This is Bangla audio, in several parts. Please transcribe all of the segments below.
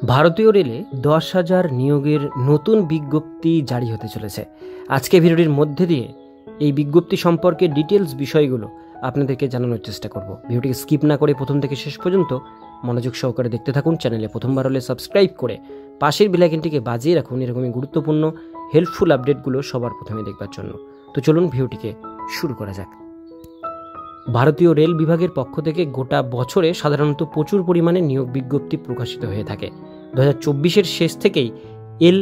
ভারতীয় রেলে 10,000 নিয়োগের নতুন বিজ্ঞপ্তি জারি হতে চলেছে। আজকে ভিডিওটির মধ্যে দিয়ে এই বিজ্ঞপ্তি সম্পর্কে ডিটেলস বিষয়গুলো আপনাদেরকে জানানোর চেষ্টা করব। ভিডিওটিকে স্কিপ না করে প্রথম থেকে শেষ পর্যন্ত মনোযোগ সহকারে দেখতে থাকুন। চ্যানেলে প্রথমবার হলে সাবস্ক্রাইব করে পাশের বেল আইকনটিকে বাজিয়ে রাখুন এরকমই গুরুত্বপূর্ণ হেল্পফুল আপডেটগুলো সবার প্রথমে দেখবার জন্য। তো চলুন ভিডিওটিকে শুরু করা যাক। ভারতীয় রেল বিভাগের পক্ষ থেকে গোটা বছরে সাধারণত প্রচুর পরিমাণে নিয়োগ বিজ্ঞপ্তি প্রকাশিত হয়ে থাকে। 2024-এর শেষ থেকেই রেল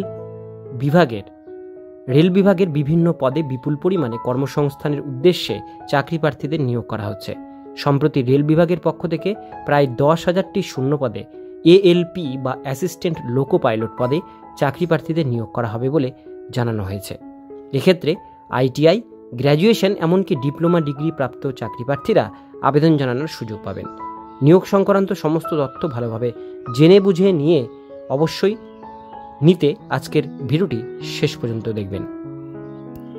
বিভাগের বিভিন্ন পদে বিপুল পরিমাণে কর্মসংস্থানের উদ্দেশ্যে চাকরি প্রার্থীদের নিয়োগ করা হচ্ছে। সম্প্রতি রেল বিভাগের পক্ষ থেকে প্রায় 10,000টি শূন্য পদে এএলপি বা অ্যাসিস্ট্যান্ট লোকো পাইলট পদে চাকরি প্রার্থীদের নিয়োগ করা হবে বলে জানানো হয়েছে। এক্ষেত্রে আইটিআই, গ্র্যাজুয়েশন এমনকি ডিপ্লোমা ডিগ্রি প্রাপ্ত চাকরি প্রার্থীরা আবেদন জানানোর সুযোগ পাবেন। নিয়োগ সংক্রান্ত সমস্ত তথ্য ভালোভাবে জেনে বুঝে নিয়ে অবশ্যই নিতে আজকের ভিডিওটি শেষ পর্যন্ত দেখবেন।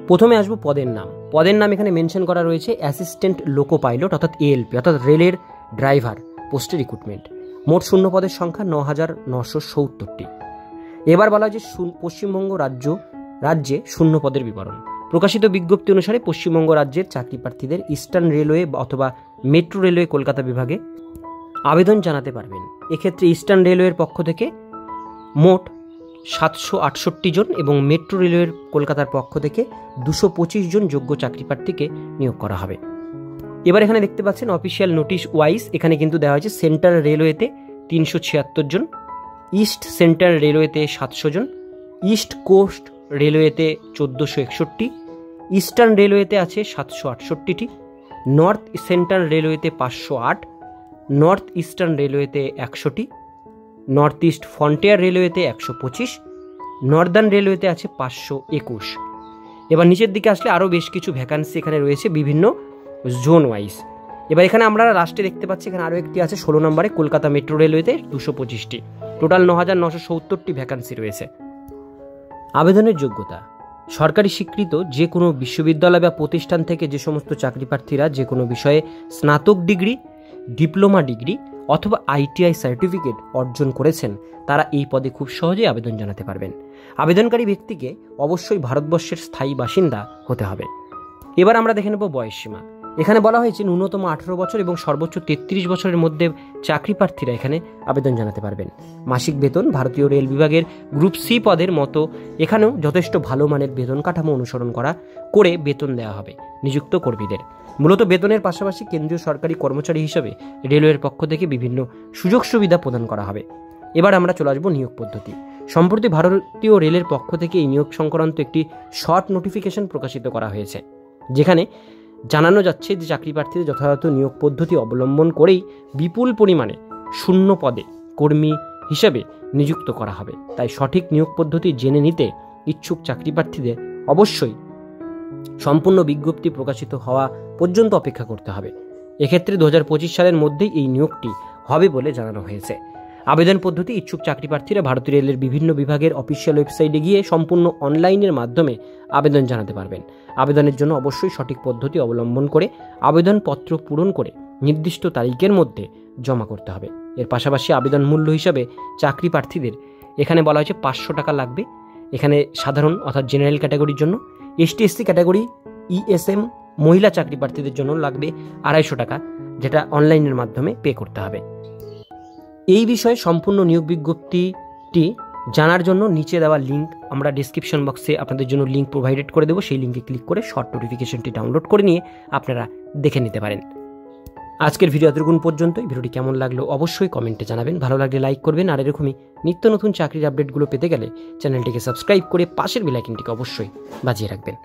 প্রথমে আসবো পদের নাম। পদের নাম এখানে মেনশন করা রয়েছে অ্যাসিস্ট্যান্ট লোকো পাইলট অর্থাৎ এএলপি অর্থাৎ রেলের ড্রাইভার পোস্টে রিক্রুটমেন্ট। মোট শূন্য পদের সংখ্যা 9,970টি। এবার বলা হয় যে পশ্চিমবঙ্গ রাজ্যে শূন্য পদের বিবরণ। প্রকাশিত বিজ্ঞপ্তি অনুসারে পশ্চিমবঙ্গ রাজ্যের চাকরি প্রার্থীদের ইস্টার্ন রেলওয়ে অথবা মেট্রো রেলওয়ে কলকাতা বিভাগে আবেদন জানাতে পারবেন। এক্ষেত্রে ইস্টার্ন রেলওয়ের পক্ষ থেকে মোট 768 জন এবং মেট্রো রেলওয়ের কলকাতার পক্ষ থেকে 225 জন যোগ্য চাকরি প্রার্থীকে নিয়োগ করা হবে। এবার এখানে দেখতে পাচ্ছেন অফিসিয়াল নোটিশ ওয়াইজ এখানে কিন্তু দেওয়া হয়েছে সেন্ট্রাল রেলওয়েতে 376 জন, ইস্ট সেন্ট্রাল রেলওয়েতে 700 জন, ইস্ট কোস্ট রেলওয়েতে 1461, ইস্টার্ন রেলওয়েতে আছে 768টি, নর্থ সেন্ট্রাল রেলওয়েতে 508, নর্থ ইস্টার্ন রেলওয়েতে 100টি, নর্থ ইস্ট ফ্রন্টিয়ার রেলওয়েতে 125, নর্দার্ন রেলওয়েতে আছে 521। এবার নিচের দিকে আসলে আরও বেশ কিছু ভ্যাকান্সি এখানে রয়েছে বিভিন্ন জোন ওয়াইজ। এবার এখানে আমরা লাস্টে দেখতে পাচ্ছি এখানে আরও একটি আছে 16 নম্বরে কলকাতা মেট্রো রেলওয়েতে 225টি। টোটাল 9,970টি ভ্যাকান্সি রয়েছে। আবেদনের যোগ্যতা: সরকারি স্বীকৃত যে কোনো বিশ্ববিদ্যালয় বা প্রতিষ্ঠান থেকে যে সমস্ত চাকরি প্রার্থীরা যে কোনো বিষয়ে স্নাতক ডিগ্রি, ডিপ্লোমা ডিগ্রি অথবা আইটিআই সার্টিফিকেট অর্জন করেছেন তারা এই পদে খুব সহজেই আবেদন জানাতে পারবেন। আবেদনকারী ব্যক্তিকে অবশ্যই ভারতবর্ষের স্থায়ী বাসিন্দা হতে হবে। এবার আমরা দেখে নেব বয়সসীমা। এখানে বলা হয়েছে ন্যূনতম 18 বছর এবং সর্বোচ্চ 33 বছরের মধ্যে চাকরি প্রার্থীরা এখানে আবেদন জানাতে পারবেন। মাসিক বেতন ভারতীয় রেল বিভাগের গ্রুপ সি পদের মতো এখানেও যথেষ্ট ভালো মানের বেতন কাঠামো অনুসরণ করে বেতন দেওয়া হবে নিযুক্ত কর্মীদের। মূলত বেতনের পাশাপাশি কেন্দ্রীয় সরকারি কর্মচারী হিসেবে রেলওয়ের পক্ষ থেকে বিভিন্ন সুযোগ সুবিধা প্রদান করা হবে। এবার আমরা চলে আসবো নিয়োগ পদ্ধতি। সম্প্রতি ভারতীয় রেলের পক্ষ থেকে এই নিয়োগ সংক্রান্ত একটি শর্ট নোটিফিকেশন প্রকাশিত করা হয়েছে, যেখানে জানানো যাচ্ছে যে চাকরি প্রার্থীদের যথাযথ নিয়োগ পদ্ধতি অবলম্বন করেই বিপুল পরিমাণে শূন্য পদে কর্মী হিসেবে নিযুক্ত করা হবে। তাই সঠিক নিয়োগ পদ্ধতি জেনে নিতে ইচ্ছুক চাকরি প্রার্থীদের অবশ্যই সম্পূর্ণ বিজ্ঞপ্তি প্রকাশিত হওয়া পর্যন্ত অপেক্ষা করতে হবে। এক্ষেত্রে 2025 সালের মধ্যেই এই নিয়োগটি হবে বলে জানানো হয়েছে। আবেদন পদ্ধতি: ইচ্ছুক চাকরি প্রার্থীরা ভারতীয় রেলের বিভিন্ন বিভাগের অফিসিয়াল ওয়েবসাইটে গিয়ে সম্পূর্ণ অনলাইনের মাধ্যমে আবেদন জানাতে পারবেন। আবেদনের জন্য অবশ্যই সঠিক পদ্ধতি অবলম্বন করে আবেদনপত্র পূরণ করে নির্দিষ্ট তারিখের মধ্যে জমা করতে হবে। এর পাশাপাশি আবেদন মূল্য হিসাবে চাকরি প্রার্থীদের এখানে বলা হয়েছে 500 টাকা লাগবে। এখানে সাধারণ অর্থাৎ জেনারেল ক্যাটাগরির জন্য, এসটি এসসি ক্যাটাগরি, ইএসএম মহিলা চাকরি প্রার্থীদের জন্য লাগবে 250 টাকা, যেটা অনলাইনের মাধ্যমে পে করতে হবে। এই বিষয়ে সম্পূর্ণ নিয়োগ বিজ্ঞপ্তিটি জানার জন্য নিচে দেওয়া লিঙ্ক আমরা ডিসক্রিপশন বক্সে আপনাদের জন্য লিঙ্ক প্রোভাইডেড করে দেবো। সেই লিঙ্কে ক্লিক করে শর্ট নোটিফিকেশনটি ডাউনলোড করে নিয়ে আপনারা দেখে নিতে পারেন। আজকের ভিডিও এতটুকুন পর্যন্তই। ভিডিওটি কেমন লাগলো অবশ্যই কমেন্টে জানাবেন। ভালো লাগলে লাইক করবেন। আর এরকমই নিত্য নতুন চাকরির আপডেটগুলো পেতে গেলে চ্যানেলটিকে সাবস্ক্রাইব করে পাশের বেল আইকনটিকে অবশ্যই বাজিয়ে রাখবেন।